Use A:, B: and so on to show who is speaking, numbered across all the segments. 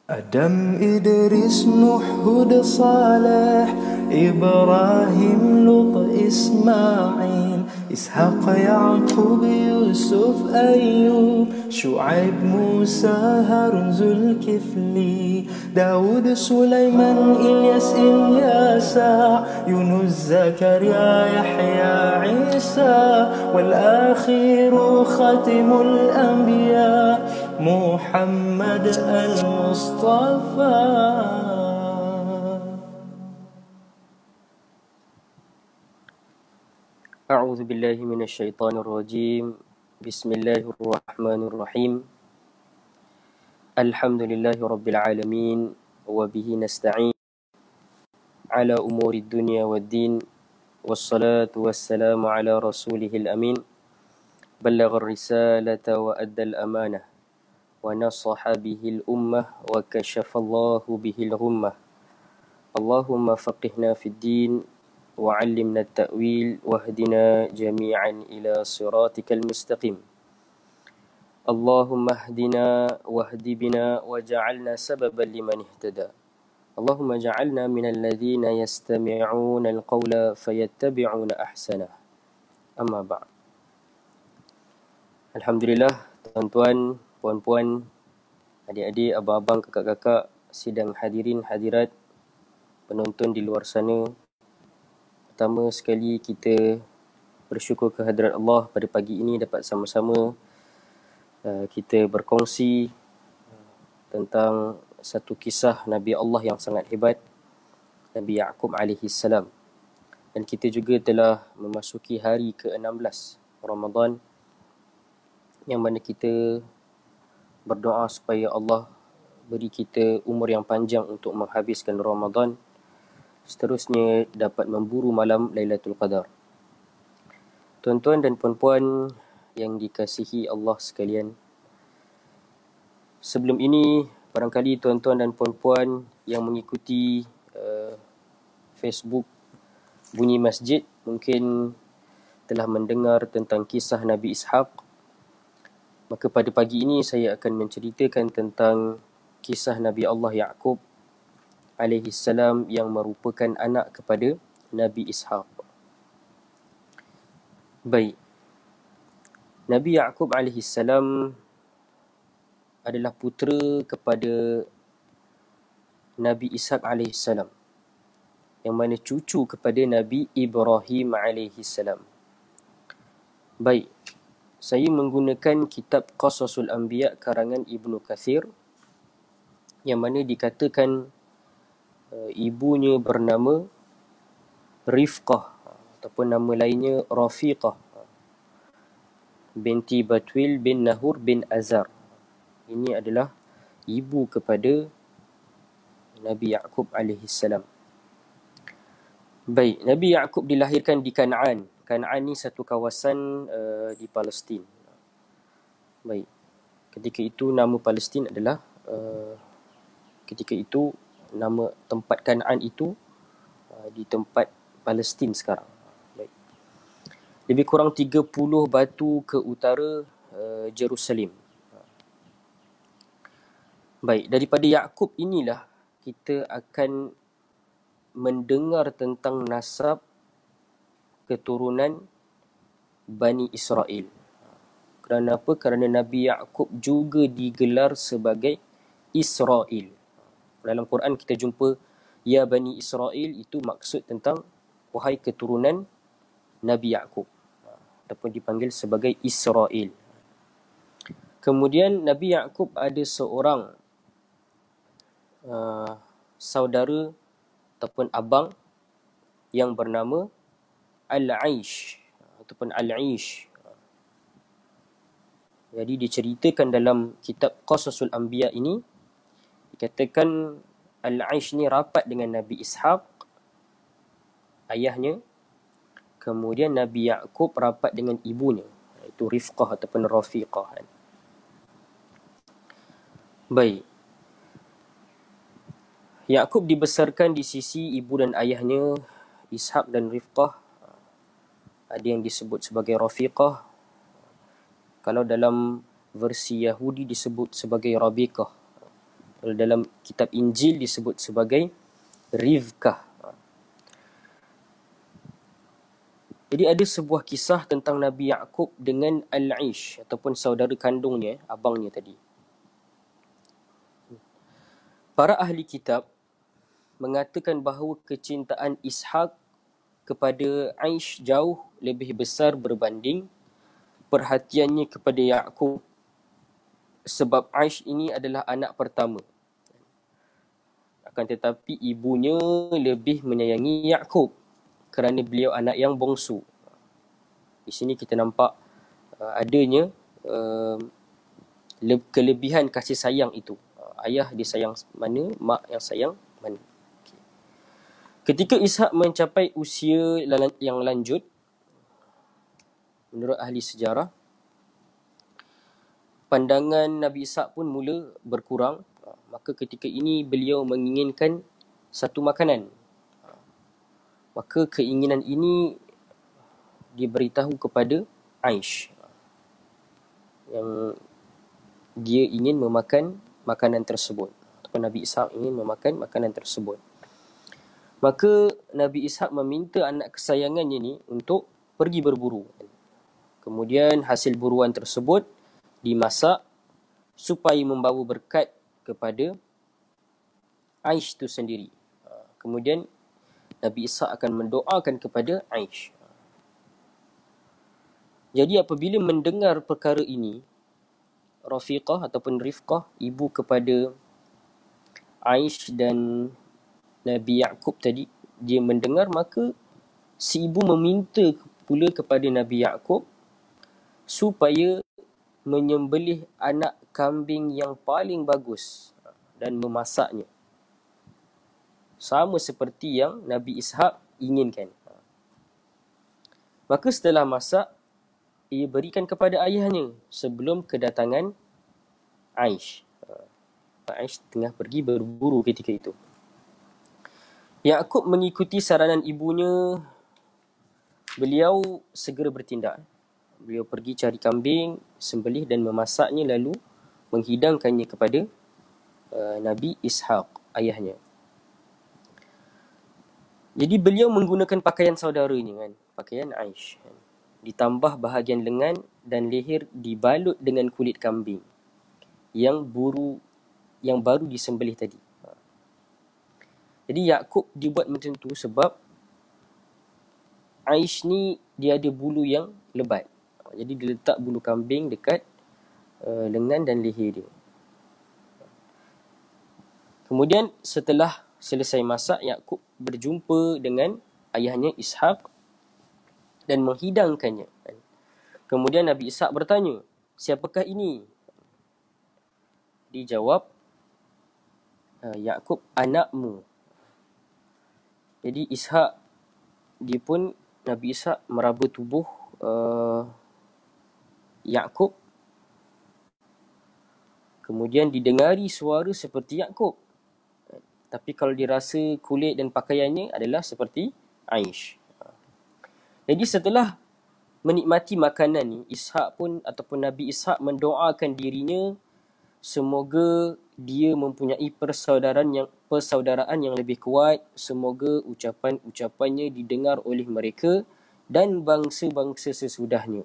A: آدم إدريس نوح هود صالح إبراهيم لوط إسماعيل إسحاق يعقوب يوسف أيوب شعيب موسى هارون ذو الكفل داود سليمان إلياس إلياسع يونس زكريا يحيى عيسى والآخر خاتم الأنبياء محمد المصطفى.
B: أعوذ بالله من الشيطان الرجيم. بسم الله الرحمن الرحيم. الحمد لله رب العالمين وبه نستعين على أمور الدنيا والدين والصلاة والسلام على رسوله الأمين بلغ الرسالة وأدى الأمانة ونصح به الأمة وكشف الله به الغمة. اللهم فقهنا في الدين وعلمنا التأويل واهدنا جميعا إلى صراطك المستقيم. اللهم اهدنا واهد بنا وجعلنا سببا لمن اهتدى. اللهم اجعلنا من الذين يستمعون القول فيتبعون أحسنه. أما بعد. Alhamdulillah, tuan-tuan, puan-puan, adik-adik, abang-abang, kakak-kakak, sidang hadirin hadirat, penonton di luar sana. Pertama sekali kita bersyukur kehadrat Allah pada pagi ini dapat sama-sama kita berkongsi tentang satu kisah Nabi Allah yang sangat hebat, Nabi Ya'qub alaihi salam. Dan kita juga telah memasuki hari ke-16 Ramadan, yang mana kita berdoa supaya Allah beri kita umur yang panjang untuk menghabiskan Ramadan, seterusnya dapat memburu malam Lailatul Qadar. Tuan-tuan dan puan-puan yang dikasihi Allah sekalian, sebelum ini barangkali tuan-tuan dan puan-puan yang mengikuti Facebook Bunyi Masjid mungkin telah mendengar tentang kisah Nabi Ishaq. Maka pada pagi ini saya akan menceritakan tentang kisah Nabi Allah Ya'qub alaihi salam yang merupakan anak kepada Nabi Ishaq. Baik. Nabi Ya'qub alaihi salam adalah putera kepada Nabi Ishaq alaihi salam, yang mana cucu kepada Nabi Ibrahim alaihi salam. Baik. Saya menggunakan kitab Qasasul Anbiya karangan Ibnu Kathir, yang mana dikatakan ibunya bernama Rifqah ataupun nama lainnya Rafiqah binti Batwil bin Nahur bin Azar. Ini adalah ibu kepada Nabi Ya'qub alaihi salam. Baik, Nabi Ya'qub dilahirkan di Kan'an. Kan'an ni satu kawasan di Palestin. Baik. Ketika itu nama Palestin adalah ketika itu nama tempat Kan'an itu di tempat Palestin sekarang. Baik. Lebih kurang 30 batu ke utara Jerusalem. Baik, daripada Ya'qub inilah kita akan mendengar tentang nasab keturunan Bani Israel. Kerana apa? Kerana Nabi Ya'qub juga digelar sebagai Israel. Dalam Quran kita jumpa Ya Bani Israel, itu maksud tentang wahai keturunan Nabi Ya'qub, ataupun dipanggil sebagai Israel. Kemudian Nabi Ya'qub ada seorang saudara ataupun abang yang bernama Al-Aish ataupun Al-Aish. Jadi diceritakan dalam kitab Qasasul Anbiya ini, dikatakan Al-Aish ni rapat dengan Nabi Ishaq, ayahnya. Kemudian Nabi Ya'qub rapat dengan ibunya, iaitu Rifqah ataupun Rafiqah. Baik. Ya'qub dibesarkan di sisi ibu dan ayahnya, Ishaq dan Rifqah. Ada yang disebut sebagai Rafiqah. Kalau dalam versi Yahudi disebut sebagai Rabiqah. Dalam kitab Injil disebut sebagai Rivkah. Jadi ada sebuah kisah tentang Nabi Yaqub dengan Al-Aish ataupun saudara kandungnya, abangnya tadi. Para ahli kitab mengatakan bahawa kecintaan Ishaq kepada Aish jauh lebih besar berbanding perhatiannya kepada Yaqub, sebab Aish ini adalah anak pertama. Akan tetapi ibunya lebih menyayangi Yaqub kerana beliau anak yang bongsu. Di sini kita nampak adanya kelebihan kasih sayang itu. Ayah disayang mana, mak yang sayang mana. Okay. Ketika Ishak mencapai usia yang lanjut, menurut ahli sejarah, pandangan Nabi Ishak pun mula berkurang. Maka ketika ini beliau menginginkan satu makanan. Maka keinginan ini diberitahu kepada Aish, yang dia ingin memakan makanan tersebut, ataupun Nabi Ishak ingin memakan makanan tersebut. Maka Nabi Ishak meminta anak kesayangannya ni untuk pergi berburu. Kemudian hasil buruan tersebut dimasak supaya membawa berkat kepada Aish itu sendiri. Kemudian Nabi Ishak akan mendoakan kepada Aish. Jadi apabila mendengar perkara ini, Rafiqah ataupun Rifqah, ibu kepada Aish dan Nabi Yaqub tadi, dia mendengar, maka si ibu meminta pula kepada Nabi Yaqub supaya menyembelih anak kambing yang paling bagus dan memasaknya, sama seperti yang Nabi Ishak inginkan. Maka setelah masak, ia berikan kepada ayahnya sebelum kedatangan Aish. Aish tengah pergi berburu ketika itu. Yaqub mengikuti saranan ibunya. Beliau segera bertindak. Beliau pergi cari kambing, sembelih dan memasaknya, lalu menghidangkannya kepada Nabi Ishaq, ayahnya. Jadi beliau menggunakan pakaian saudaranya, pakaian Aish. Ditambah bahagian lengan dan leher dibalut dengan kulit kambing yang baru disembelih tadi. Jadi Yaqub dibuat macam tu sebab Aish ni dia ada bulu yang lebat. Jadi dia letak bulu kambing dekat lengan dan leher dia. Kemudian setelah selesai masak, Yaqub berjumpa dengan ayahnya Ishaq dan menghidangkannya. Kemudian Nabi Ishaq bertanya, siapakah ini? Dijawab, Yaqub, anakmu. Jadi Ishaq, Nabi Ishaq meraba tubuh Yaqub. Kemudian didengari suara seperti Yaqub. Tapi kalau dirasa kulit dan pakaiannya adalah seperti Aish. Jadi setelah menikmati makanan ni, Ishaq pun ataupun Nabi Ishaq mendoakan dirinya semoga dia mempunyai persaudaraan yang lebih kuat, semoga ucapan-ucapannya didengar oleh mereka dan bangsa-bangsa sesudahnya.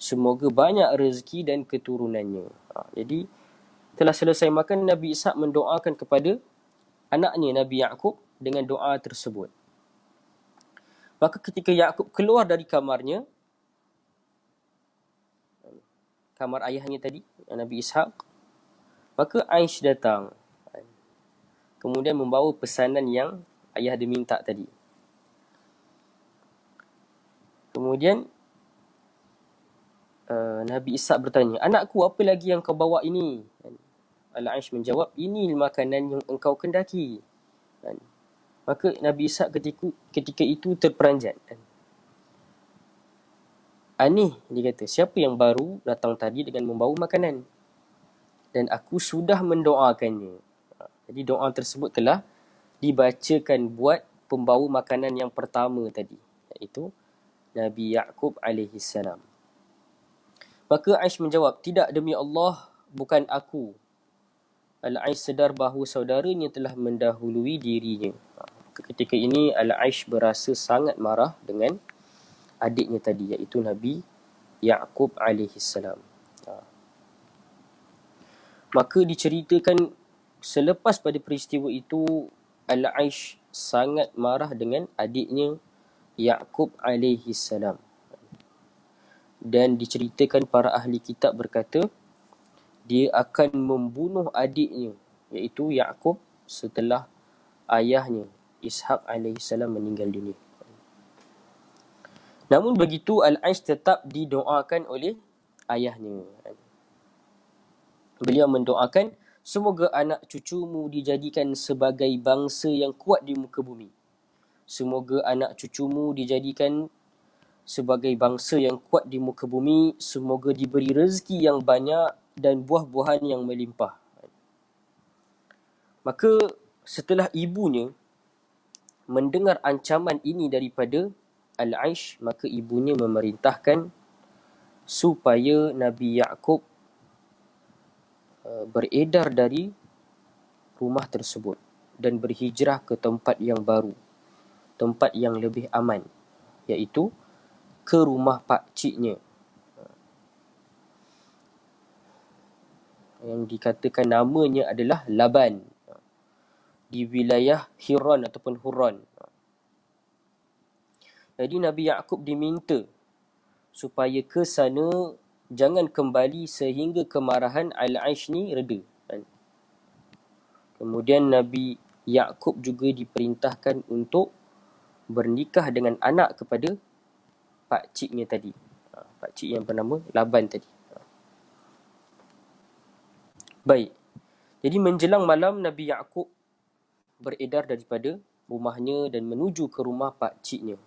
B: Semoga banyak rezeki dan keturunannya. Jadi telah selesai makan, Nabi Ishaq mendoakan kepada anaknya Nabi Yaqub dengan doa tersebut. Maka ketika Yaqub keluar dari kamarnya, kamar ayahnya tadi, Nabi Ishaq, maka Aish datang. Kemudian membawa pesanan yang ayah dia minta tadi. Kemudian Nabi Ishaq bertanya, anakku, apa lagi yang kau bawa ini? Al-Aish menjawab, ini makanan yang engkau kendaki. Maka Nabi Ishaq ketika itu terperanjat. Aneh, dia kata, siapa yang baru datang tadi dengan membawa makanan? Dan aku sudah mendoakannya. Jadi doa tersebut telah dibacakan buat pembawa makanan yang pertama tadi, iaitu Nabi Yaqub AS. Maka Aish menjawab, tidak, demi Allah, bukan aku. Al-Aish sedar bahawa saudaranya telah mendahului dirinya. Ketika ini Al-Aish berasa sangat marah dengan adiknya tadi, iaitu Nabi Ya'qub alaihi salam. Maka diceritakan selepas pada peristiwa itu, Al-Aish sangat marah dengan adiknya Ya'qub alaihi salam. Dan diceritakan para ahli kitab berkata, dia akan membunuh adiknya, iaitu Ya'qub, setelah ayahnya Ishaq alaihi salam meninggal dunia. Namun begitu, Al-Aish tetap didoakan oleh ayahnya. Beliau mendoakan, semoga anak cucumu dijadikan sebagai bangsa yang kuat di muka bumi. Semoga anak cucumu dijadikan sebagai bangsa yang kuat di muka bumi. Semoga diberi rezeki yang banyak dan buah-buahan yang melimpah. Maka setelah ibunya mendengar ancaman ini daripada Al-Aish, maka ibunya memerintahkan supaya Nabi Ya'qub beredar dari rumah tersebut dan berhijrah ke tempat yang baru, tempat yang lebih aman, iaitu ke rumah pakciknya yang dikatakan namanya adalah Laban, di wilayah Hiran ataupun Huran. Jadi Nabi Ya'qub diminta supaya ke sana, jangan kembali sehingga kemarahan Al-Aish ni reda. Kemudian Nabi Ya'qub juga diperintahkan untuk bernikah dengan anak kepada pakciknya tadi, pakcik yang bernama Laban tadi. Baik, jadi menjelang malam Nabi Ya'qub beredar daripada rumahnya dan menuju ke rumah pakciknya.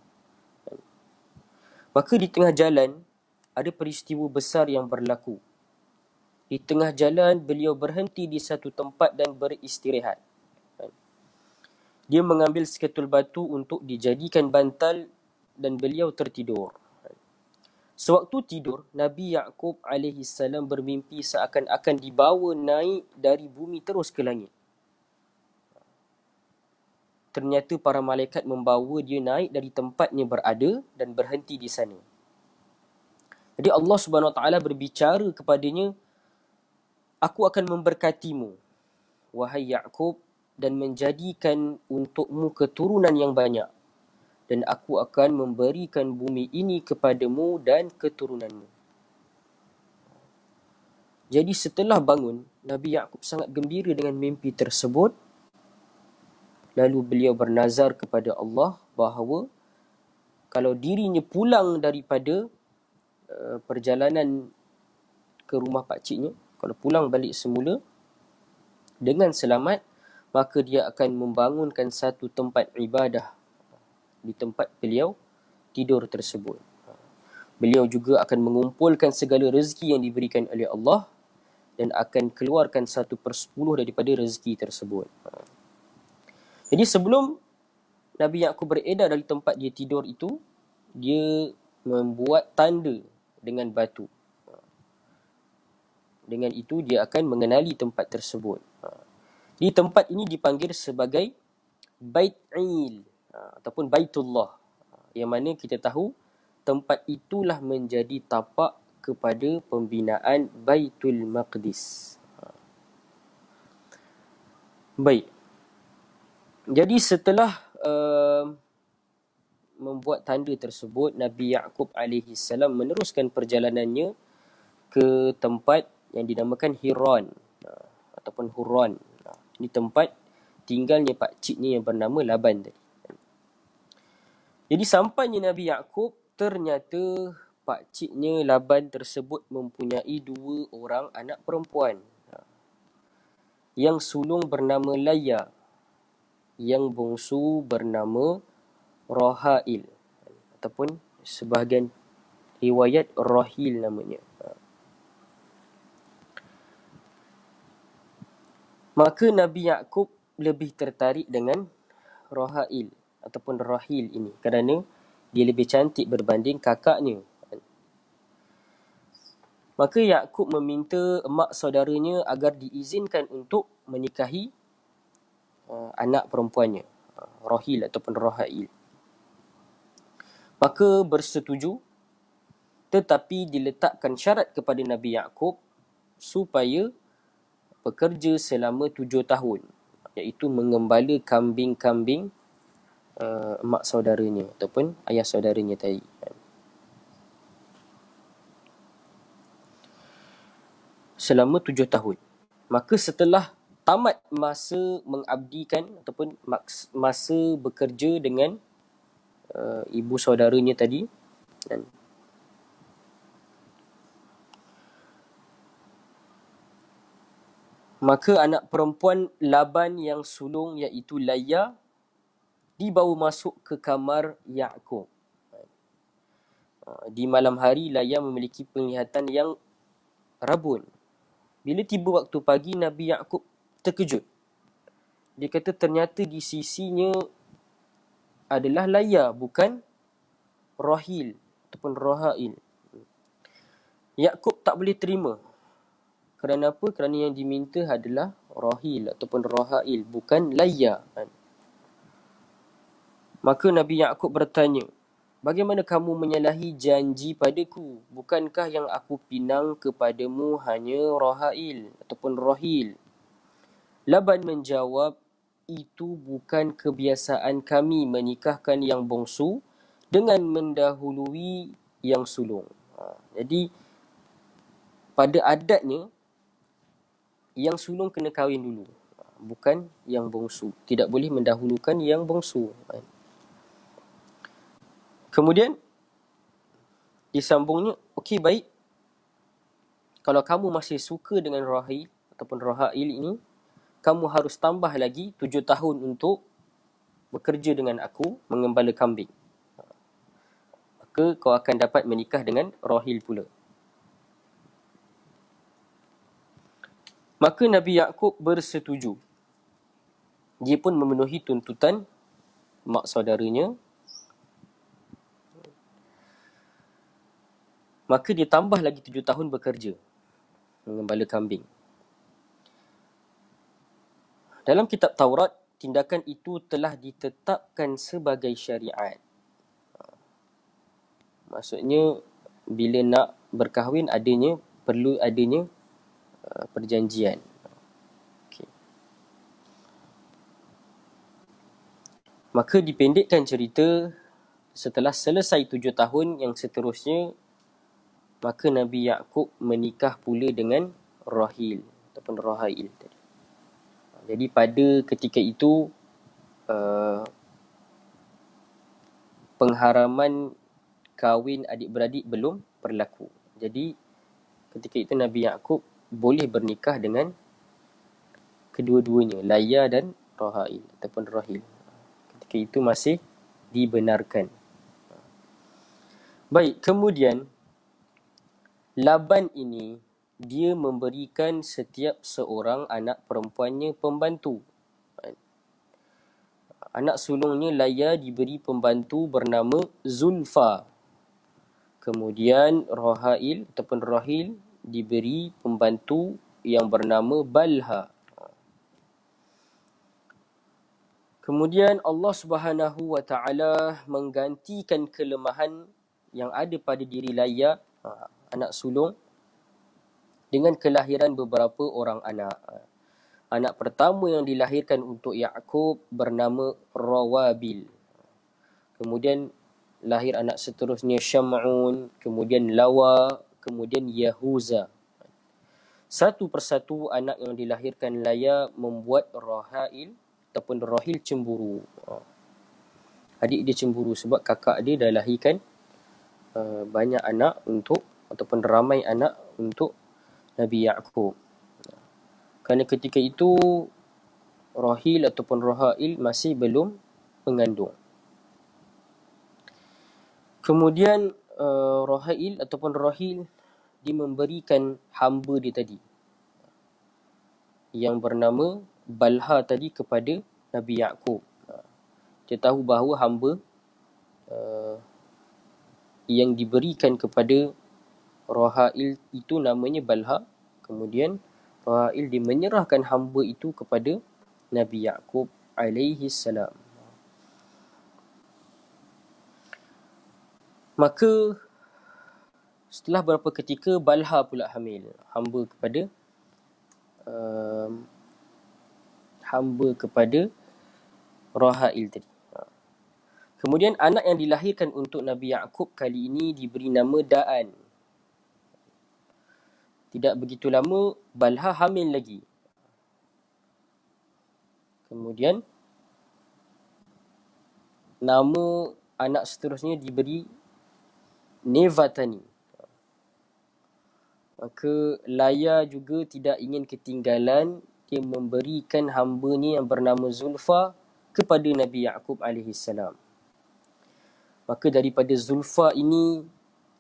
B: Maka di tengah jalan ada peristiwa besar yang berlaku. Di tengah jalan beliau berhenti di satu tempat dan beristirahat. Dia mengambil seketul batu untuk dijadikan bantal dan beliau tertidur. Sewaktu tidur, Nabi Ya'qub alaihi salam bermimpi seakan-akan dibawa naik dari bumi terus ke langit. Ternyata para malaikat membawa dia naik dari tempatnya berada dan berhenti di sana. Jadi Allah Subhanahu Wa Taala berbicara kepadanya, aku akan memberkatimu, wahai Ya'qub, dan menjadikan untukmu keturunan yang banyak. Dan aku akan memberikan bumi ini kepadamu dan keturunanmu. Jadi setelah bangun, Nabi Ya'qub sangat gembira dengan mimpi tersebut. Lalu beliau bernazar kepada Allah bahawa kalau dirinya pulang daripada perjalanan ke rumah pakciknya, kalau pulang balik semula dengan selamat, maka dia akan membangunkan satu tempat ibadah di tempat beliau tidur tersebut. Beliau juga akan mengumpulkan segala rezeki yang diberikan oleh Allah dan akan keluarkan 1/10 daripada rezeki tersebut. Jadi sebelum Nabi Ya'qub beredar dari tempat dia tidur itu, dia membuat tanda dengan batu. Dengan itu dia akan mengenali tempat tersebut. Di tempat ini dipanggil sebagai Bait'il ataupun Baitullah, yang mana kita tahu tempat itulah menjadi tapak kepada pembinaan Baitul Maqdis. Baik. Jadi setelah membuat tanda tersebut, Nabi Ya'qub alaihi salam meneruskan perjalanannya ke tempat yang dinamakan Hiran ataupun Huran. Ini tempat tinggalnya pakciknya yang bernama Laban tadi. Jadi sampainya Nabi Ya'qub, ternyata pakciknya Laban tersebut mempunyai 2 orang anak perempuan. Yang sulung bernama Laya, yang bongsu bernama Rohail, ataupun sebahagian riwayat Rohil namanya. Maka Nabi Ya'qub lebih tertarik dengan Rohail ataupun Rohil ini kerana dia lebih cantik berbanding kakaknya. Maka Yakub meminta emak saudaranya agar diizinkan untuk menikahi anak perempuannya, Rahil ataupun Rahail. Maka bersetuju, tetapi diletakkan syarat kepada Nabi Yakub supaya bekerja selama 7 tahun, iaitu mengembala kambing-kambing emak saudaranya ataupun ayah saudaranya tadi. Selama 7 tahun. Maka setelah tamat masa mengabdikan ataupun masa bekerja dengan ibu saudaranya tadi, dan maka anak perempuan Laban yang sulung iaitu Laya dibawa masuk ke kamar Yakub. Di malam hari Laya memiliki penglihatan yang rabun. Bila tiba waktu pagi, Nabi Yakub terkejut. Dia kata ternyata di sisinya adalah Laya, bukan Rahil ataupun Rahail. Yakub tak boleh terima. Kerana apa? Kerana yang diminta adalah Rahil ataupun Rahail, bukan Laya. Maka Nabi Yakub bertanya, bagaimana kamu menyalahi janji padaku? Bukankah yang aku pinang kepadamu hanya Rahail ataupun Rahil? Laban menjawab, itu bukan kebiasaan kami menikahkan yang bongsu dengan mendahului yang sulung. Jadi, pada adatnya, yang sulung kena kahwin dulu, bukan yang bongsu. Tidak boleh mendahulukan yang bongsu. Kemudian disambungnya, okey baik, kalau kamu masih suka dengan Rahil ataupun Rahail ini, kamu harus tambah lagi 7 tahun untuk bekerja dengan aku mengembala kambing. Maka kau akan dapat menikah dengan Rahil pula. Maka Nabi Yakub bersetuju. Dia pun memenuhi tuntutan mak saudaranya. Maka dia tambah lagi 7 tahun bekerja mengembala kambing. Dalam kitab Taurat, tindakan itu telah ditetapkan sebagai syariat. Maksudnya, bila nak berkahwin perlu adanya perjanjian. Okay. Maka dipendekkan cerita, setelah selesai 7 tahun yang seterusnya, maka Nabi Yakub menikah pula dengan Rahil ataupun Rahail tadi. Jadi pada ketika itu pengharaman kahwin adik-beradik belum berlaku. Jadi ketika itu Nabi Yakub boleh bernikah dengan kedua-duanya, Laya dan Rahail ataupun Rahil. Ketika itu masih dibenarkan. Baik, kemudian Laban ini dia memberikan setiap seorang anak perempuannya pembantu. Anak sulungnya Laya diberi pembantu bernama Zulfa. Kemudian Rahail ataupun Rahil diberi pembantu yang bernama Balha. Kemudian Allah Subhanahu wa taala menggantikan kelemahan yang ada pada diri Laya, anak sulung, dengan kelahiran beberapa orang anak. Anak pertama yang dilahirkan untuk Yakub bernama Rawabil. Kemudian lahir anak seterusnya Syam'un, kemudian Lawa, kemudian Yahuza. Satu persatu anak yang dilahirkan Laya membuat Rahail ataupun Rahil cemburu. Adik dia cemburu sebab kakak dia dah lahirkan banyak anak ataupun ramai anak untuk Nabi Yakub. Kerana ketika itu Rahil ataupun Rahail masih belum mengandung. Kemudian Rahail ataupun Rahil dia memberikan hamba dia tadi yang bernama Balha tadi kepada Nabi Yakub. Dia tahu bahawa hamba yang diberikan kepada Rahail itu namanya Balha. Kemudian Rahail dia menyerahkan hamba itu kepada Nabi Yaqub alaihi salam. Maka setelah beberapa ketika Balha pula hamil, hamba kepada Rahail tadi. Kemudian anak yang dilahirkan untuk Nabi Yaqub kali ini diberi nama Da'an. Tidak begitu lama Balha hamil lagi. Kemudian nama anak seterusnya diberi Nevatani. Maka Laya juga tidak ingin ketinggalan, dia memberikan hambanya yang bernama Zulfa kepada Nabi Yaqub AS. Maka daripada Zulfa ini,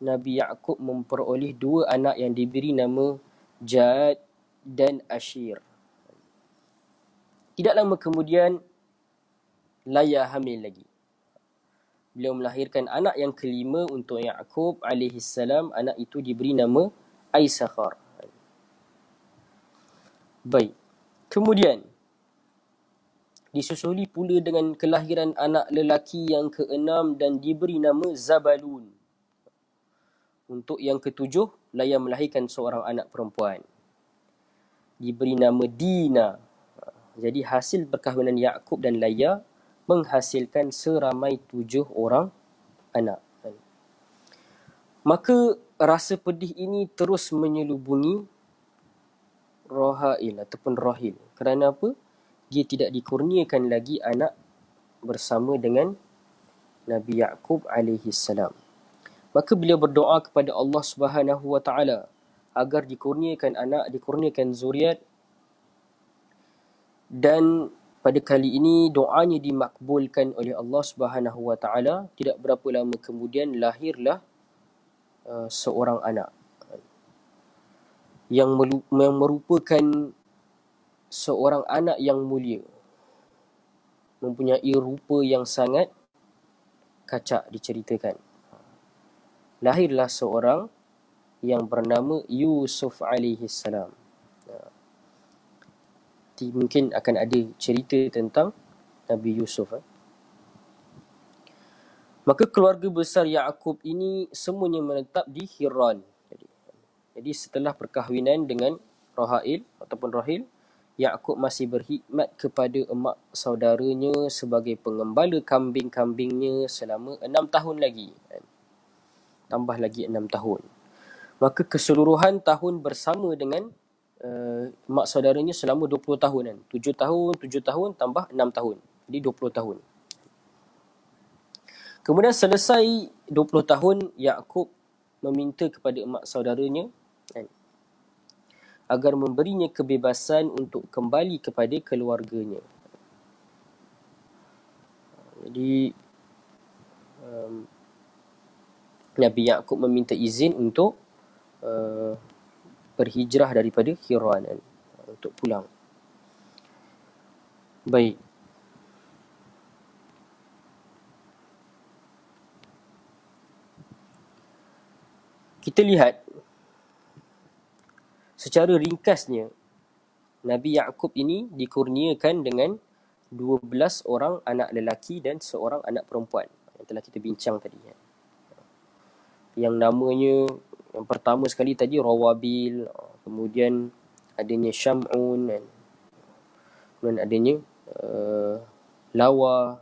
B: Nabi Yaqub memperoleh 2 anak yang diberi nama Jad dan Ashir. Tidak lama kemudian, Laya hamil lagi. Beliau melahirkan anak yang kelima untuk Yaqub AS. Anak itu diberi nama Aisakhar. Baik. Kemudian, disusuli pula dengan kelahiran anak lelaki yang ke-6 dan diberi nama Zabalun. Untuk yang ke-7, Laya melahirkan seorang anak perempuan. Diberi nama Dina. Jadi hasil perkahwinan Yaqub dan Laya menghasilkan seramai 7 orang anak. Maka rasa pedih ini terus menyelubungi Rahail ataupun Rahil. Kerana apa? Dia tidak dikurniakan lagi anak bersama dengan Nabi Yaqub AS. Maka beliau berdoa kepada Allah Subhanahu Wa Taala agar dikurniakan anak, dikurniakan zuriat, dan pada kali ini doanya dimakbulkan oleh Allah Subhanahu Wa Taala. Tidak berapa lama kemudian lahirlah seorang anak yang merupakan seorang anak yang mulia, mempunyai rupa yang sangat kacak diceritakan. Lahirlah seorang yang bernama Yusuf alaihi salam. Mungkin akan ada cerita tentang Nabi Yusuf. Maka keluarga besar Yaqub ini semuanya menetap di Hiran. Jadi setelah perkahwinan dengan Rahail ataupun Rahil, Yaqub masih berkhidmat kepada emak saudaranya sebagai pengembala kambing-kambingnya selama 6 tahun lagi. Tambah lagi 6 tahun. Maka keseluruhan tahun bersama dengan emak saudaranya selama 20 tahun kan. 7 tahun tambah 6 tahun. Jadi 20 tahun. Kemudian selesai 20 tahun, Yaqub meminta kepada emak saudaranya agar memberinya kebebasan untuk kembali kepada keluarganya. Jadi Nabi Yaqub meminta izin untuk berhijrah daripada Hiran untuk pulang. Baik. Kita lihat secara ringkasnya, Nabi Yaqub ini dikurniakan dengan 12 orang anak lelaki dan seorang anak perempuan yang telah kita bincang tadi. Yang namanya, yang pertama sekali tadi Rawabil, kemudian adanya Syam'un, kemudian adanya Lawa,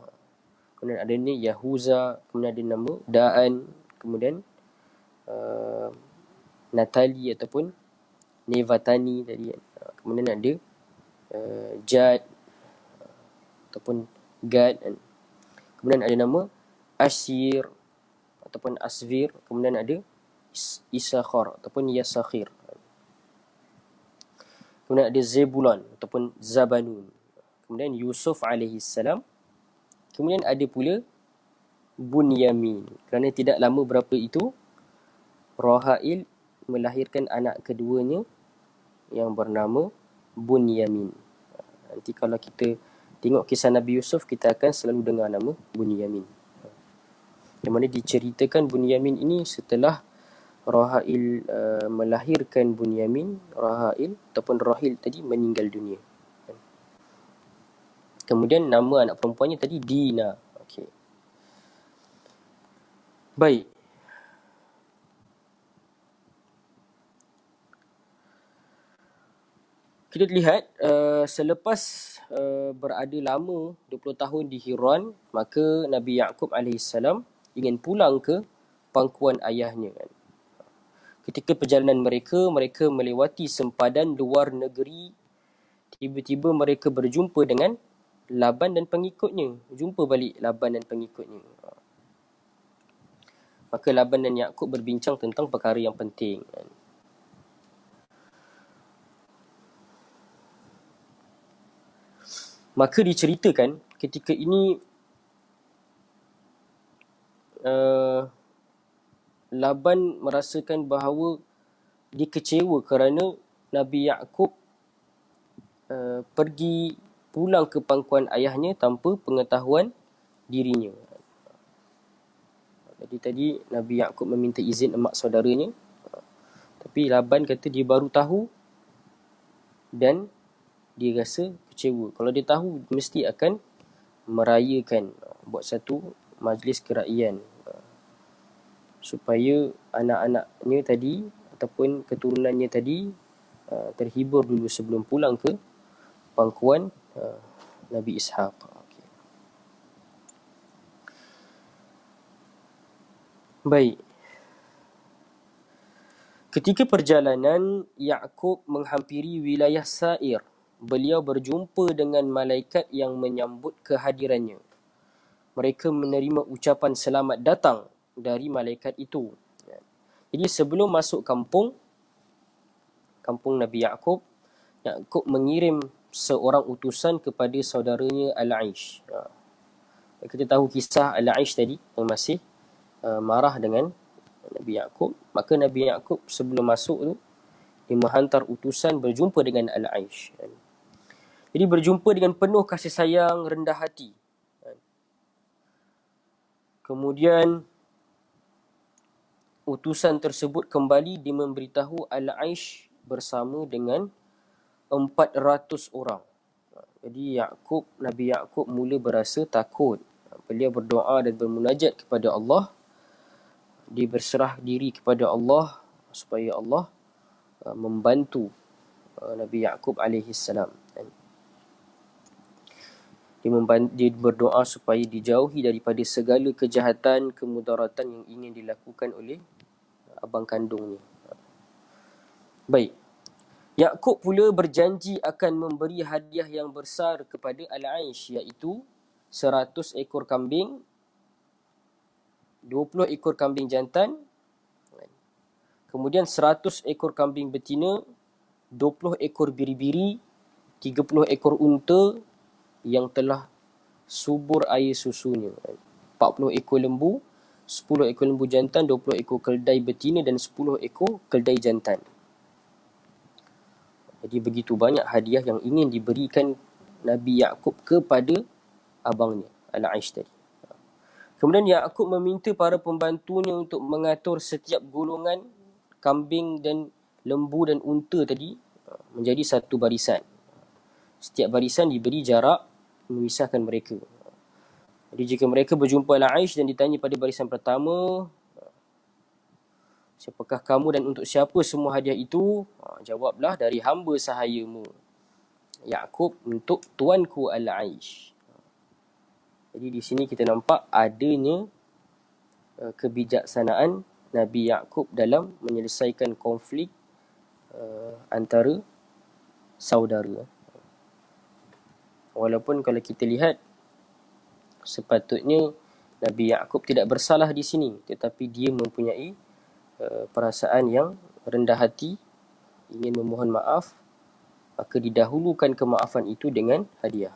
B: kemudian adanya Yahuza, kemudian ada nama Da'an, kemudian Natali ataupun Nevatani tadi. Kemudian ada Jad ataupun Gad. Kemudian ada nama Ashir ataupun Asvir. Kemudian ada Isakhar ataupun Yasakhir. Kemudian ada Zebulon ataupun Zabanun. Kemudian Yusuf alaihissalam. Kemudian ada pula Bunyamin. Kerana tidak lama berapa itu, Rahail melahirkan anak keduanya yang bernama Bunyamin. Nanti kalau kita tengok kisah Nabi Yusuf, kita akan selalu dengar nama Bunyamin. Yang mana diceritakan Bunyamin ini setelah Rahail melahirkan Bunyamin, Rahail ataupun Rahil tadi meninggal dunia. Kemudian nama anak perempuannya tadi Dina. Okey. Baik. Kita lihat selepas berada lama 20 tahun di Hiran, maka Nabi Yaqub AS ingin pulang ke pangkuan ayahnya. Ketika perjalanan mereka melewati sempadan luar negeri. Tiba-tiba mereka berjumpa dengan Laban dan pengikutnya. Jumpa balik Laban dan pengikutnya. Maka Laban dan Yaqub berbincang tentang perkara yang penting. Maka diceritakan ketika ini Laban merasakan bahawa dia kecewa kerana Nabi Yaqub pergi pulang ke pangkuan ayahnya tanpa pengetahuan dirinya. Jadi tadi Nabi Yaqub meminta izin emak saudaranya, tapi Laban kata dia baru tahu dan dia rasa kecewa. Kalau dia tahu, mesti akan merayakan, buat satu majlis keraiyaan supaya anak-anaknya tadi ataupun keturunannya tadi terhibur dulu sebelum pulang ke pangkuan Nabi Ishaq. Okay. Baik. Ketika perjalanan Yaqub menghampiri wilayah Sa'ir, beliau berjumpa dengan malaikat yang menyambut kehadirannya. Mereka menerima ucapan selamat datang dari malaikat itu. Jadi sebelum masuk kampung Nabi Yaqub mengirim seorang utusan kepada saudaranya Al-Aish. Kita tahu kisah Al-Aish tadi yang masih marah dengan Nabi Yaqub. Maka Nabi Yaqub sebelum masuk tu, dia menghantar utusan berjumpa dengan Al-Aish. Jadi berjumpa dengan penuh kasih sayang, rendah hati. Kemudian utusan tersebut kembali dia memberitahu Al-Aish bersama dengan 400 orang. Jadi Nabi Yaqub mula berasa takut. Beliau berdoa dan bermunajat kepada Allah. Dia berserah diri kepada Allah supaya Allah membantu Nabi Yaqub AS. Dia berdoa supaya dijauhi daripada segala kejahatan, kemudaratan yang ingin dilakukan oleh abang kandungnya. Baik. Yaqub pula berjanji akan memberi hadiah yang besar kepada Al-Aish, iaitu 100 ekor kambing, 20 ekor kambing jantan, kemudian 100 ekor kambing betina, 20 ekor biri-biri, 30 ekor unta yang telah subur air susunya, 40 ekor lembu, 10 ekor lembu jantan, 20 ekor keldai betina dan 10 ekor keldai jantan. Jadi begitu banyak hadiah yang ingin diberikan Nabi Yaqub kepada abangnya, Al-Aish tadi. Kemudian Yaqub meminta para pembantunya untuk mengatur setiap golongan kambing dan lembu dan unta tadi menjadi satu barisan. Setiap barisan diberi jarak memisahkan mereka. Jadi jika mereka berjumpa Al-Aish dan ditanya pada barisan pertama, siapakah kamu dan untuk siapa semua hadiah itu? Jawablah, dari hamba sahayamu Yaqub untuk tuanku Al-Aish. Jadi di sini kita nampak adanya kebijaksanaan Nabi Yaqub dalam menyelesaikan konflik antara saudara. Walaupun kalau kita lihat, sepatutnya Nabi Yaqub tidak bersalah di sini, tetapi dia mempunyai perasaan yang rendah hati, ingin memohon maaf, maka didahulukan kemaafan itu dengan hadiah.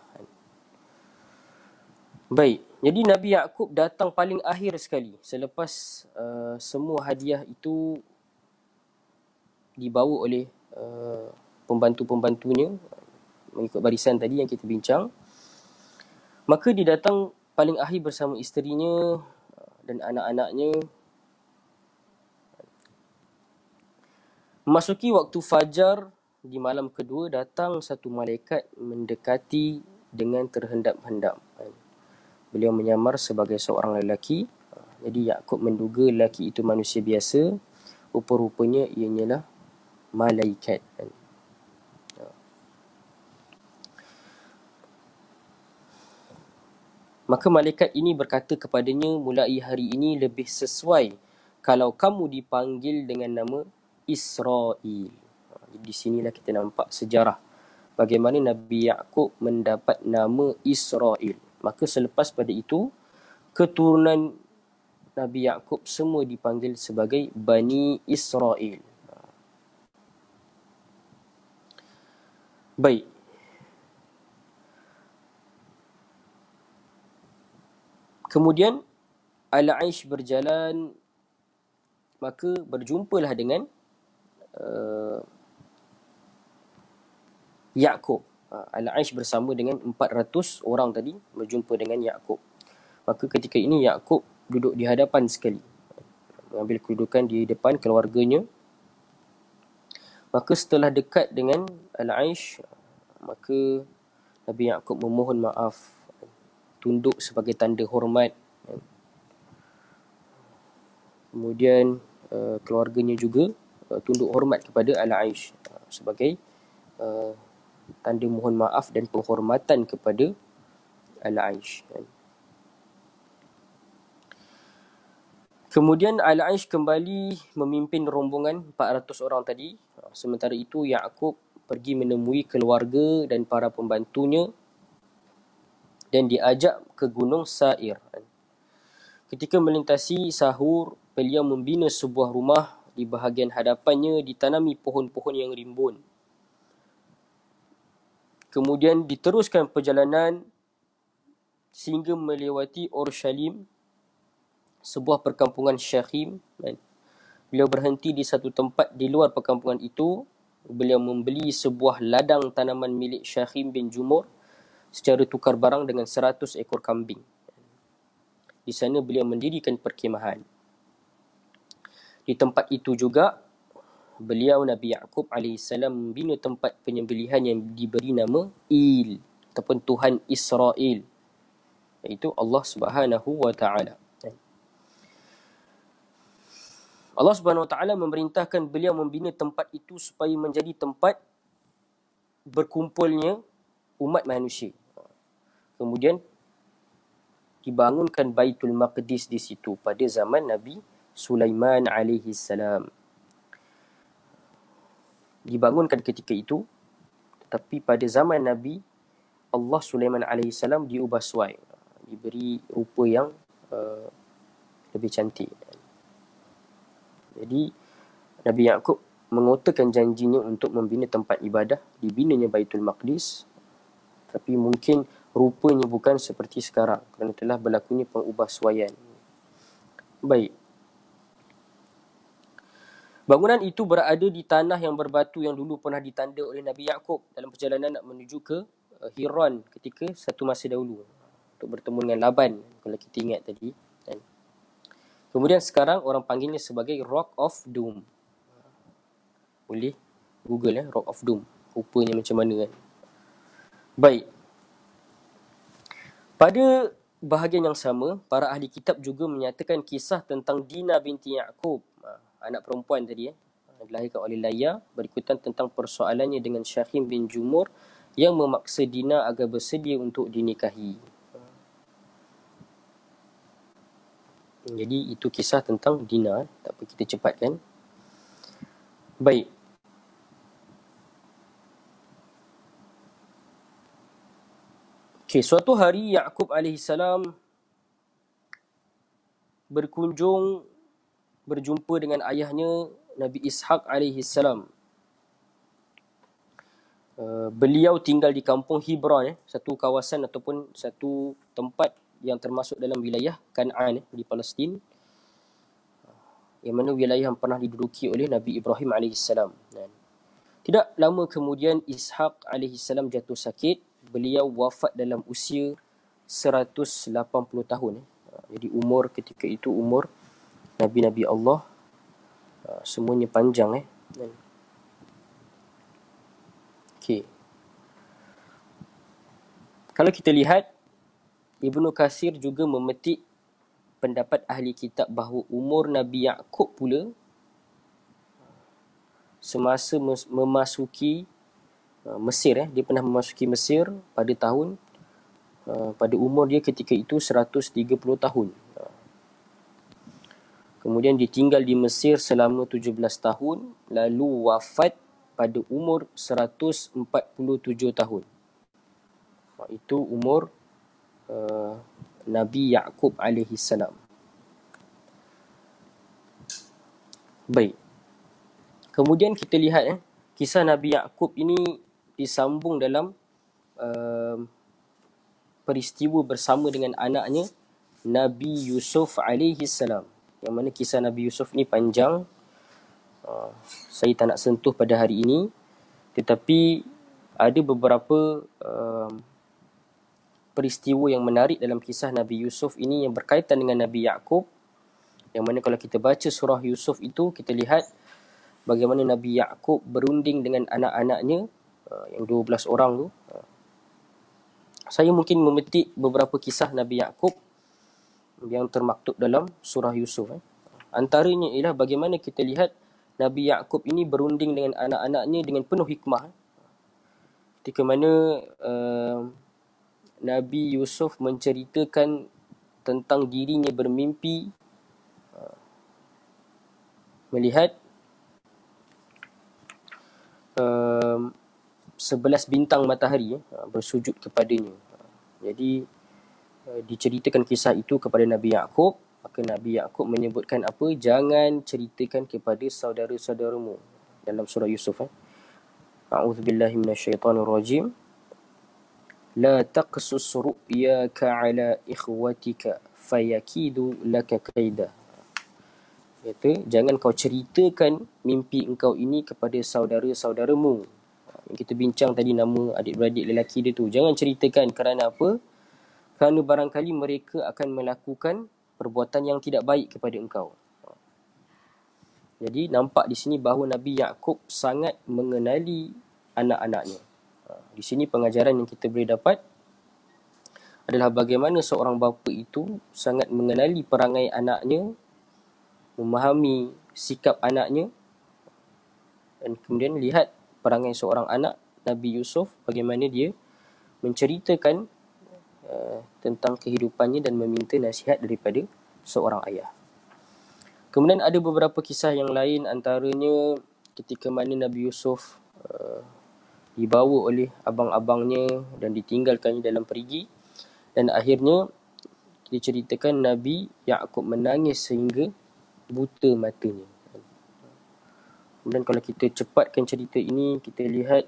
B: Baik, jadi Nabi Yaqub datang paling akhir sekali selepas semua hadiah itu dibawa oleh pembantu-pembantunya mengikut barisan tadi yang kita bincang. Maka dia datang paling akhir bersama isterinya dan anak-anaknya. Memasuki waktu fajar di malam kedua, datang satu malaikat mendekati dengan terhendap-hendap. Beliau menyamar sebagai seorang lelaki. Jadi Yaqub menduga lelaki itu manusia biasa. Rupa-rupanya ianyalah malaikat. Maka malaikat ini berkata kepadanya, mulai hari ini lebih sesuai kalau kamu dipanggil dengan nama Israel. Di sinilah kita nampak sejarah bagaimana Nabi Yaqub mendapat nama Israel. Maka selepas pada itu, keturunan Nabi Yaqub semua dipanggil sebagai Bani Israel. Baik. Kemudian Al-Aish berjalan, maka berjumpalah dengan Yaqub. Al-Aish bersama dengan 400 orang tadi berjumpa dengan Yaqub. Maka ketika ini Yaqub duduk di hadapan sekali, mengambil kedudukan di depan keluarganya. Maka setelah dekat dengan Al-Aish, maka Nabi Yaqub memohon maaf, tunduk sebagai tanda hormat. Kemudian keluarganya juga tunduk hormat kepada Al-Aish sebagai tanda mohon maaf dan penghormatan kepada Al-Aish. Kemudian Al-Aish kembali memimpin rombongan 400 orang tadi. Sementara itu Yaqub pergi menemui keluarga dan para pembantunya dan diajak ke Gunung Sair. Ketika melintasi sahur, beliau membina sebuah rumah. Di bahagian hadapannya ditanami pohon-pohon yang rimbun. Kemudian diteruskan perjalanan sehingga melewati Orshalim, sebuah perkampungan Syakhim. Beliau berhenti di satu tempat di luar perkampungan itu. Beliau membeli sebuah ladang tanaman milik Syakhim bin Jumur secara tukar barang dengan 100 ekor kambing. Di sana beliau mendirikan perkemahan. Di tempat itu juga beliau Nabi Yaqub AS membina tempat penyembelihan yang diberi nama Il, ataupun Tuhan Israel, iaitu Allah Subhanahu wa taala. Allah Subhanahu wa taala memerintahkan beliau membina tempat itu supaya menjadi tempat berkumpulnya umat manusia. Kemudian dibangunkan Baitul Maqdis di situ pada zaman Nabi Sulaiman alaihi salam. Dibangunkan ketika itu, tetapi pada zaman Nabi Allah Sulaiman alaihi salam diubah suai, diberi rupa yang lebih cantik. Jadi Nabi Yaqub mengotakan janjinya untuk membina tempat ibadah, dibinanya Baitul Maqdis, tapi mungkin rupanya bukan seperti sekarang kerana telah berlakunya pengubahsuaian. Baik. Bangunan itu berada di tanah yang berbatu yang dulu pernah ditanda oleh Nabi Yaqub dalam perjalanan nak menuju ke Hiran ketika satu masa dahulu untuk bertemu dengan Laban, kalau kita ingat tadi. Kemudian sekarang orang panggilnya sebagai Rock of Doom. Boleh Google Rock of Doom, rupanya macam mana kan. Baik. Pada bahagian yang sama, para ahli kitab juga menyatakan kisah tentang Dina binti Yaqub, anak perempuan tadi, dilahirkan oleh Laya, berikutan tentang persoalannya dengan Syakhim bin Jumur yang memaksa Dina agar bersedia untuk dinikahi. Jadi itu kisah tentang Dina. Tak apa, kita cepatkan. Baik. Okay, suatu hari Yaqub AS berjumpa dengan ayahnya Nabi Ishaq AS. Beliau tinggal di kampung Hebron, satu kawasan ataupun satu tempat yang termasuk dalam wilayah Kan'an di Palestin, yang mana wilayah yang pernah diduduki oleh Nabi Ibrahim AS. Tidak lama kemudian Ishaq AS jatuh sakit. Beliau wafat dalam usia 180 tahun. Jadi umur ketika itu umur Nabi-Nabi Allah semuanya panjang. Okey. Kalau kita lihat, Ibnu Katsir juga memetik pendapat ahli kitab bahawa umur Nabi Yaqub pula semasa memasuki Mesir, dia pernah memasuki Mesir pada tahun pada umur dia ketika itu 130 tahun. Kemudian ditinggal di Mesir selama 17 tahun, lalu wafat pada umur 147 tahun. Itu umur Nabi Yaqub alaihi salam. Baik. Kemudian kita lihat kisah Nabi Yaqub ini disambung dalam peristiwa bersama dengan anaknya Nabi Yusuf alaihi salam. Yang mana kisah Nabi Yusuf ni panjang. Saya tak nak sentuh pada hari ini. Tetapi ada beberapa peristiwa yang menarik dalam kisah Nabi Yusuf ini yang berkaitan dengan Nabi Yaqub. Yang mana kalau kita baca surah Yusuf itu, kita lihat bagaimana Nabi Yaqub berunding dengan anak-anaknya yang 12 orang tu. Saya mungkin memetik beberapa kisah Nabi Yaqub yang termaktub dalam surah Yusuf. Antaranya ialah bagaimana kita lihat Nabi Yaqub ini berunding dengan anak-anaknya dengan penuh hikmah. Ketika mana Nabi Yusuf menceritakan tentang dirinya bermimpi melihat 11 bintang matahari bersujud kepadanya. Jadi diceritakan kisah itu kepada Nabi Yaqub, maka Nabi Yaqub menyebutkan apa? Jangan ceritakan kepada saudara-saudaramu dalam surah Yusuf. A'udzubillahi minasyaitonirrajim. La taqsus ru'yaka ala ikhwatika fayakidu laka kaida. Kata, jangan kau ceritakan mimpi engkau ini kepada saudara-saudaramu. Yang kita bincang tadi nama adik-beradik lelaki dia tu. Jangan ceritakan kerana apa? Kerana barangkali mereka akan melakukan perbuatan yang tidak baik kepada engkau. Jadi nampak di sini bahawa Nabi Yaqub sangat mengenali anak-anaknya. Di sini pengajaran yang kita boleh dapat adalah bagaimana seorang bapa itu sangat mengenali perangai anaknya, memahami sikap anaknya, dan kemudian lihat perangai seorang anak Nabi Yusuf, bagaimana dia menceritakan tentang kehidupannya dan meminta nasihat daripada seorang ayah. Kemudian ada beberapa kisah yang lain, antaranya ketika mana Nabi Yusuf dibawa oleh abang-abangnya dan ditinggalkannya dalam perigi, dan akhirnya diceritakan Nabi Yaqub menangis sehingga buta matanya. Kemudian kalau kita cepatkan cerita ini, kita lihat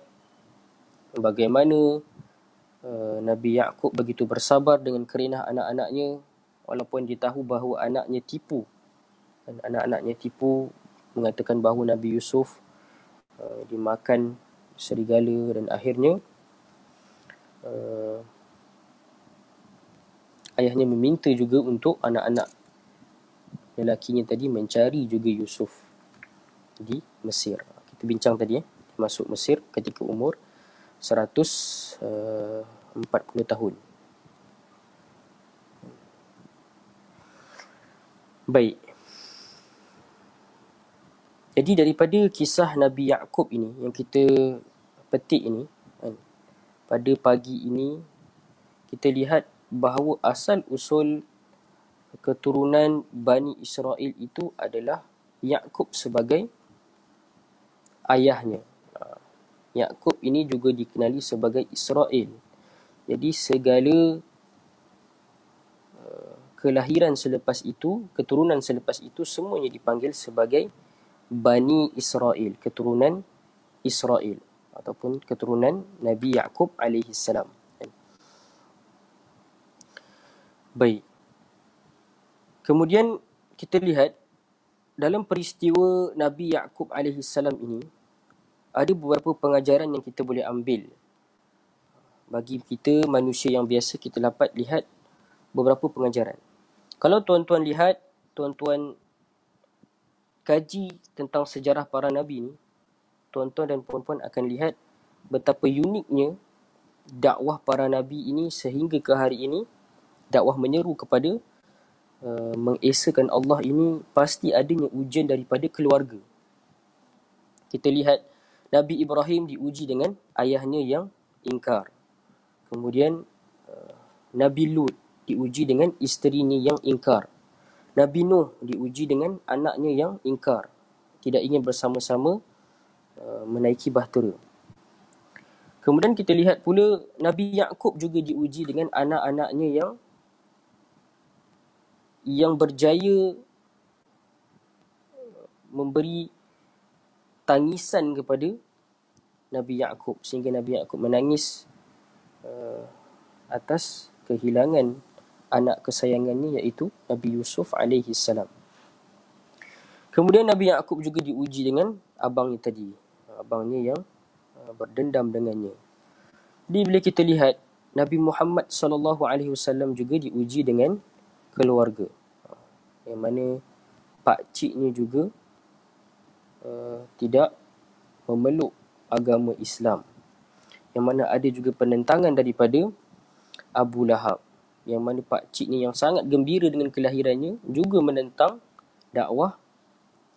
B: bagaimana Nabi Yaqub begitu bersabar dengan kerenah anak-anaknya, walaupun dia tahu bahawa anaknya tipu. Dan anak-anaknya tipu, mengatakan bahawa Nabi Yusuf dimakan serigala, dan akhirnya ayahnya meminta juga untuk anak-anak lelakinya tadi mencari juga Yusuf di Mesir. Kita bincang tadi masuk Mesir ketika umur 140 tahun. Baik. Jadi daripada kisah Nabi Yaqub ini yang kita petik ini, pada pagi ini kita lihat bahawa asal usul keturunan Bani Israel itu adalah Yaqub sebagai ayahnya. Yaqub ini juga dikenali sebagai Israel. Jadi segala kelahiran selepas itu, keturunan selepas itu, semuanya dipanggil sebagai Bani Israel, keturunan Israel ataupun keturunan Nabi Yaqub alaihi salam. Baik. Kemudian kita lihat dalam peristiwa Nabi Yaqub alaihi salam ini ada beberapa pengajaran yang kita boleh ambil. Bagi kita manusia yang biasa, kita dapat lihat beberapa pengajaran. Kalau tuan-tuan lihat, tuan-tuan kaji tentang sejarah para nabi ni, tuan-tuan dan puan-puan akan lihat betapa uniknya dakwah para nabi ini sehingga ke hari ini. Dakwah menyeru kepada mengesakan Allah ini pasti adanya ujian daripada keluarga. Kita lihat Nabi Ibrahim diuji dengan ayahnya yang ingkar. Kemudian Nabi Lut diuji dengan isterinya yang ingkar. Nabi Nuh diuji dengan anaknya yang ingkar, tidak ingin bersama-sama menaiki bahtera. Kemudian kita lihat pula Nabi Yaqub juga diuji dengan anak-anaknya yang berjaya memberi tangisan kepada Nabi Yaqub, sehingga Nabi Yaqub menangis atas kehilangan anak kesayangannya, iaitu Nabi Yusuf alaihi salam. Kemudian Nabi Yaqub juga diuji dengan abangnya tadi, abangnya yang berdendam dengannya. Jadi bila kita lihat Nabi Muhammad sallallahu alaihi wasallam juga diuji dengan keluarga, yang mana pak ciknya juga tidak memeluk agama Islam, yang mana ada juga penentangan daripada Abu Lahab, yang mana pak ciknya yang sangat gembira dengan kelahirannya juga menentang dakwah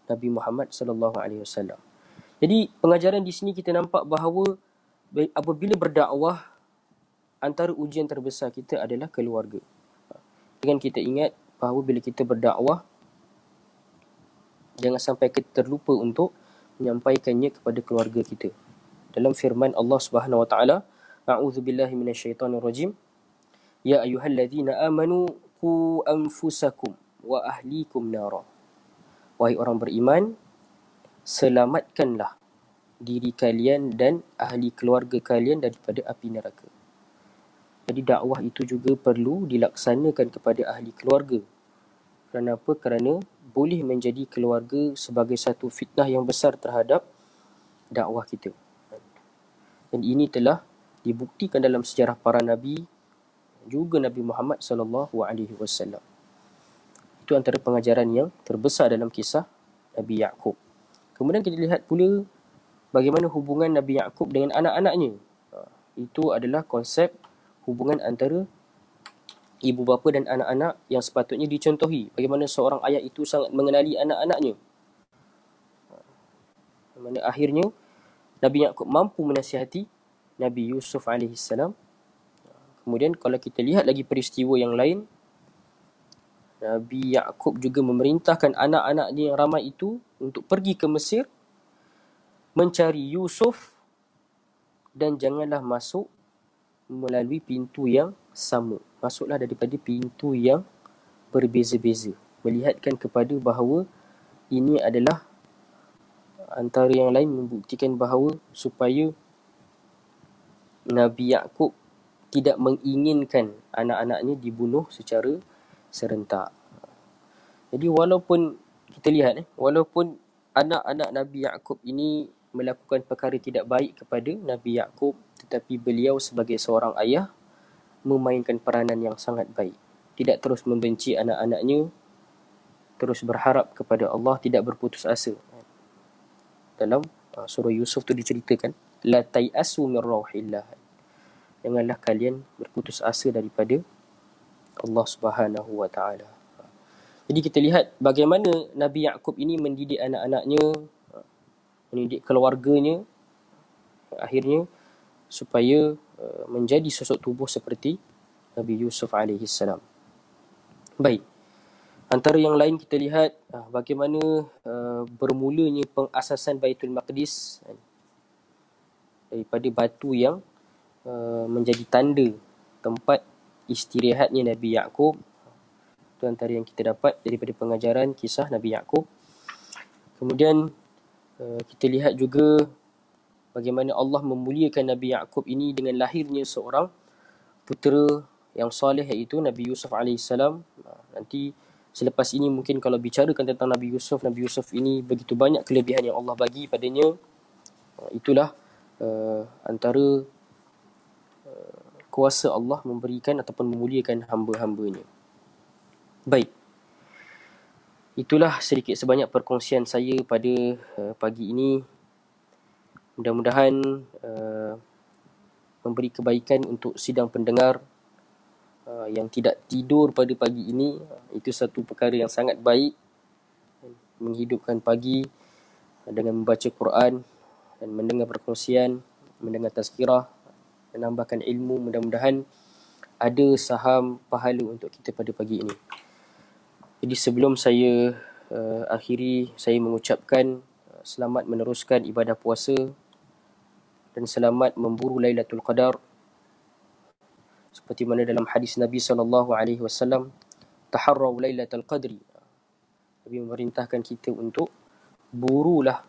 B: Nabi Muhammad sallallahu alaihi wasallam. Jadi pengajaran di sini kita nampak bahawa apabila berdakwah, antara ujian terbesar kita adalah keluarga. Dengan kita ingat bahawa bila kita berdakwah, jangan sampai kita terlupa untuk menyampaikannya kepada keluarga kita. Dalam firman Allah Subhanahu wa taala, a'udzubillahi minasyaitonirrajim, ya ayyuhalladzina amanu qu anfusakum wa ahlikum nara. Wahai orang beriman, selamatkanlah diri kalian dan ahli keluarga kalian daripada api neraka. Jadi dakwah itu juga perlu dilaksanakan kepada ahli keluarga. Kerana apa? Kerana boleh menjadi keluarga sebagai satu fitnah yang besar terhadap dakwah kita. Dan ini telah dibuktikan dalam sejarah para nabi, juga Nabi Muhammad sallallahu alaihi wasallam. Itu antara pengajaran yang terbesar dalam kisah Nabi Yaqub. Kemudian kita lihat pula bagaimana hubungan Nabi Yaqub dengan anak-anaknya. Itu adalah konsep hubungan antara ibu bapa dan anak-anak yang sepatutnya dicontohi. Bagaimana seorang ayah itu sangat mengenali anak-anaknya. Bagaimana akhirnya Nabi Yaqub mampu menasihati Nabi Yusuf AS. Kemudian kalau kita lihat lagi peristiwa yang lain, Nabi Yaqub juga memerintahkan anak-anaknya yang ramai itu untuk pergi ke Mesir mencari Yusuf, dan janganlah masuk melalui pintu yang sama. Masuklah daripada pintu yang berbeza-beza. Melihatkan kepada bahawa ini adalah antara yang lain membuktikan bahawa supaya Nabi Yaqub tidak menginginkan anak-anaknya dibunuh secara serentak. Jadi walaupun kita lihat, walaupun anak-anak Nabi Yaqub ini melakukan perkara tidak baik kepada Nabi Yaqub, tetapi beliau sebagai seorang ayah memainkan peranan yang sangat baik. Tidak terus membenci anak-anaknya, terus berharap kepada Allah, tidak berputus asa. Dalam surah Yusuf tu diceritakan, la tai'asu min rauhillah. Janganlah kalian berputus asa daripada Allah Subhanahu wa taala. Jadi kita lihat bagaimana Nabi Yaqub ini mendidik anak-anaknya, mendidik keluarganya, akhirnya supaya menjadi sosok tubuh seperti Nabi Yusuf AS. Baik. Antara yang lain kita lihat bagaimana bermulanya pengasasan Baitul Maqdis daripada batu yang menjadi tanda tempat istirahatnya Nabi Yaqub. Itu antara yang kita dapat daripada pengajaran kisah Nabi Yaqub. Kemudian kita lihat juga bagaimana Allah memuliakan Nabi Yaqub ini dengan lahirnya seorang putera yang soleh, iaitu Nabi Yusuf AS. Nanti selepas ini mungkin kalau bicarakan tentang Nabi Yusuf ini begitu banyak kelebihan yang Allah bagi padanya. Itulah antara kuasa Allah memberikan ataupun memuliakan hamba-hambanya. Baik. Itulah sedikit sebanyak perkongsian saya pada pagi ini Mudah-mudahan memberi kebaikan untuk sidang pendengar yang tidak tidur pada pagi ini. Itu satu perkara yang sangat baik, menghidupkan pagi dengan membaca Quran dan mendengar perkongsian, mendengar tazkirah, menambahkan ilmu. Mudah-mudahan ada saham pahala untuk kita pada pagi ini. Jadi sebelum saya akhiri, saya mengucapkan selamat meneruskan ibadah puasa dan selamat memburu Lailatul Qadar. Seperti mana dalam hadis Nabi SAW, taharraw Lailatul Qadri. Nabi memerintahkan kita untuk burulah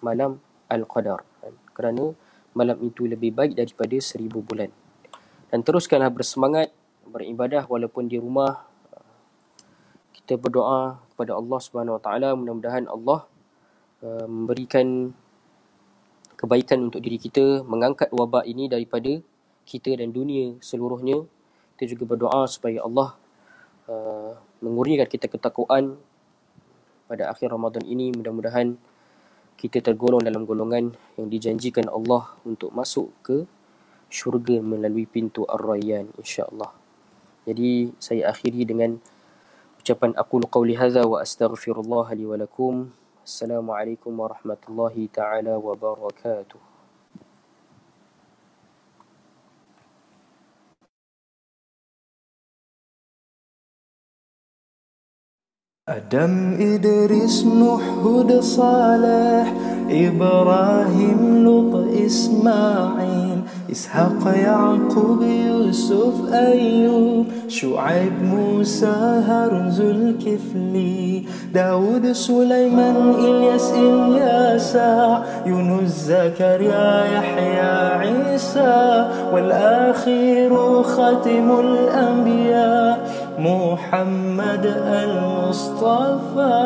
B: malam Al-Qadar, kerana malam itu lebih baik daripada 1000 bulan. Dan teruskanlah bersemangat beribadah walaupun di rumah. Kita berdoa kepada Allah Subhanahu Wa Taala, mudah-mudahan Allah memberikan kebaikan untuk diri kita, mengangkat wabak ini daripada kita dan dunia seluruhnya. Kita juga berdoa supaya Allah mengurniakan kita ketakwaan pada akhir Ramadan ini. Mudah-mudahan kita tergolong dalam golongan yang dijanjikan Allah untuk masuk ke syurga melalui pintu Ar-Rayyan, insya-Allah. Jadi saya akhiri dengan ucapan aqulu qawli hadza wa astaghfirullah li wa lakum. Assalamualaikum warahmatullahi taala wabarakatuh.
A: آدم إدريس نوح هود صالح إبراهيم لوط إسماعيل إسحاق يعقوب يوسف أيوب شعيب موسى هارون ذو الكفل داود سليمان إلياس الياسع يونس زكريا يحيى عيسى والآخر خاتم الأنبياء محمد المصطفى.